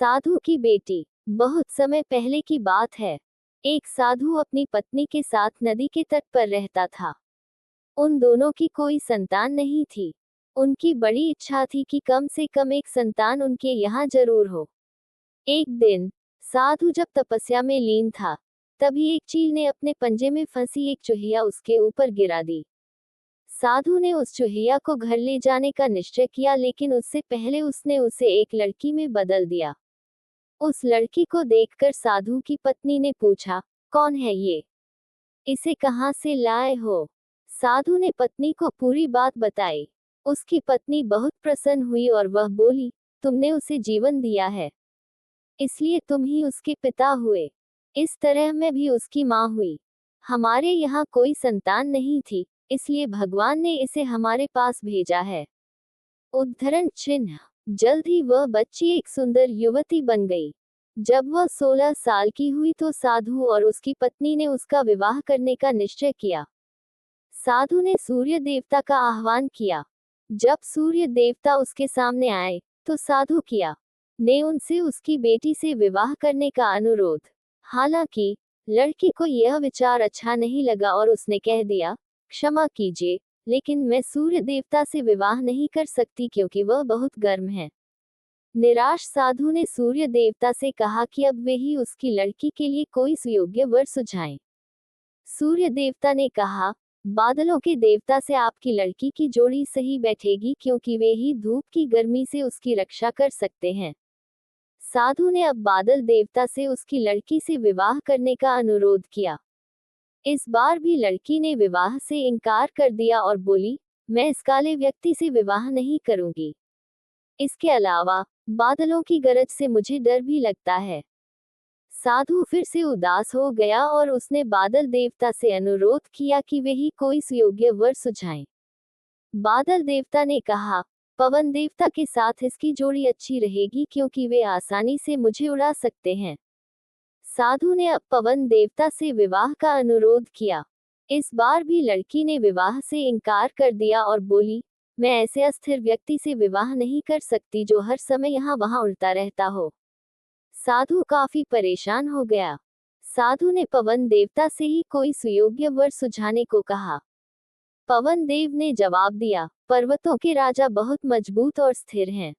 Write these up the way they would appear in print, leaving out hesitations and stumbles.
साधु की बेटी। बहुत समय पहले की बात है। एक साधु अपनी पत्नी के साथ नदी के तट पर रहता था। उन दोनों की कोई संतान नहीं थी। उनकी बड़ी इच्छा थी कि कम से कम एक संतान उनके यहाँ जरूर हो। एक दिन साधु जब तपस्या में लीन था, तभी एक चील ने अपने पंजे में फंसी एक चूहिया उसके ऊपर गिरा दी। साधु ने उस चूहिया को घर ले जाने का निश्चय किया, लेकिन उससे पहले उसने उसे एक लड़की में बदल दिया। उस लड़की को देखकर साधु की पत्नी ने पूछा, कौन है ये? इसे कहाँ से लाए हो? साधु ने पत्नी को पूरी बात बताई। उसकी पत्नी बहुत प्रसन्न हुई और वह बोली, तुमने उसे जीवन दिया है, इसलिए तुम ही उसके पिता हुए। इस तरह मैं भी उसकी माँ हुई। हमारे यहाँ कोई संतान नहीं थी, इसलिए भगवान ने इसे हमारे पास भेजा है। उद्धरण चिन्ह। जल्द ही वह बच्ची एक सुंदर युवती बन गई। जब वह 16 साल की हुई तो साधु और उसकी पत्नी ने उसका विवाह करने का निश्चय किया। साधु ने सूर्य देवता का आह्वान किया। जब सूर्य देवता उसके सामने आए, तो साधु किया ने उनसे उसकी बेटी से विवाह करने का अनुरोध। हालांकि लड़की को यह विचार अच्छा नहीं लगा और उसने कह दिया, क्षमा कीजिए, लेकिन मैं सूर्य देवता से विवाह नहीं कर सकती क्योंकि वह बहुत गर्म है। निराश साधु ने सूर्य देवता से कहा कि अब वे ही उसकी लड़की के लिए कोई सुयोग्य वर सुझाएं। सूर्य देवता ने कहा, बादलों के देवता से आपकी लड़की की जोड़ी सही बैठेगी क्योंकि वे ही धूप की गर्मी से उसकी रक्षा कर सकते हैं। साधु ने अब बादल देवता से उसकी लड़की से विवाह करने का अनुरोध किया। इस बार भी लड़की ने विवाह से इनकार कर दिया और बोली, मैं इस काले व्यक्ति से विवाह नहीं करूंगी। इसके अलावा बादलों की गरज से मुझे डर भी लगता है। साधु फिर से उदास हो गया और उसने बादल देवता से अनुरोध किया कि वे ही कोई सुयोग्य वर सुझाएं। बादल देवता ने कहा, पवन देवता के साथ इसकी जोड़ी अच्छी रहेगी क्योंकि वे आसानी से मुझे उड़ा सकते हैं। साधु ने अब पवन देवता से विवाह का अनुरोध किया। इस बार भी लड़की ने विवाह से इनकार कर दिया और बोली, मैं ऐसे अस्थिर व्यक्ति से विवाह नहीं कर सकती जो हर समय यहाँ वहाँ उड़ता रहता हो। साधु काफी परेशान हो गया। साधु ने पवन देवता से ही कोई सुयोग्य वर सुझाने को कहा। पवन देव ने जवाब दिया, पर्वतों के राजा बहुत मजबूत और स्थिर हैं।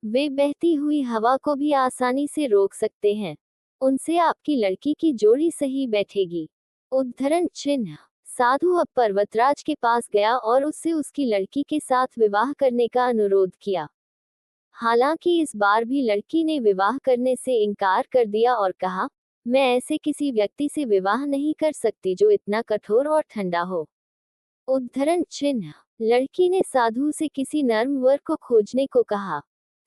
वे बहती हुई हवा को भी आसानी से रोक सकते हैं। उनसे आपकी लड़की की जोड़ी सही बैठेगी। उद्धरण चिन्ह। साधु अब पर्वतराज के पास गया और उससे उसकी लड़की के साथ विवाह करने का अनुरोध किया। हालांकि इस बार भी लड़की ने विवाह करने से इनकार कर दिया और कहा, मैं ऐसे किसी व्यक्ति से विवाह नहीं कर सकती जो इतना कठोर और ठंडा हो। उद्धरण चिन्ह। लड़की ने साधु से किसी नर्म वर को खोजने को कहा।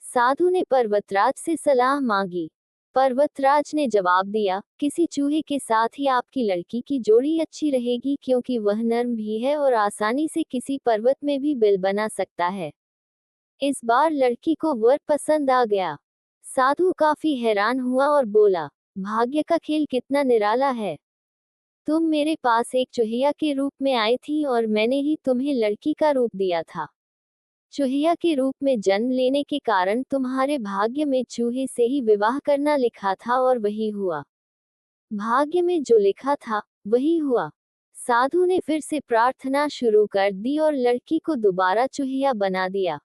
साधु ने पर्वतराज से सलाह मांगी। पर्वतराज ने जवाब दिया, किसी चूहे के साथ ही आपकी लड़की की जोड़ी अच्छी रहेगी क्योंकि वह नर्म भी है और आसानी से किसी पर्वत में भी बिल बना सकता है। इस बार लड़की को वर पसंद आ गया। साधु काफी हैरान हुआ और बोला, भाग्य का खेल कितना निराला है। तुम मेरे पास एक चूहिया के रूप में आई थी और मैंने ही तुम्हें लड़की का रूप दिया था। चूहिया के रूप में जन्म लेने के कारण तुम्हारे भाग्य में चूहे से ही विवाह करना लिखा था और वही हुआ। भाग्य में जो लिखा था वही हुआ। साधु ने फिर से प्रार्थना शुरू कर दी और लड़की को दोबारा चूहिया बना दिया।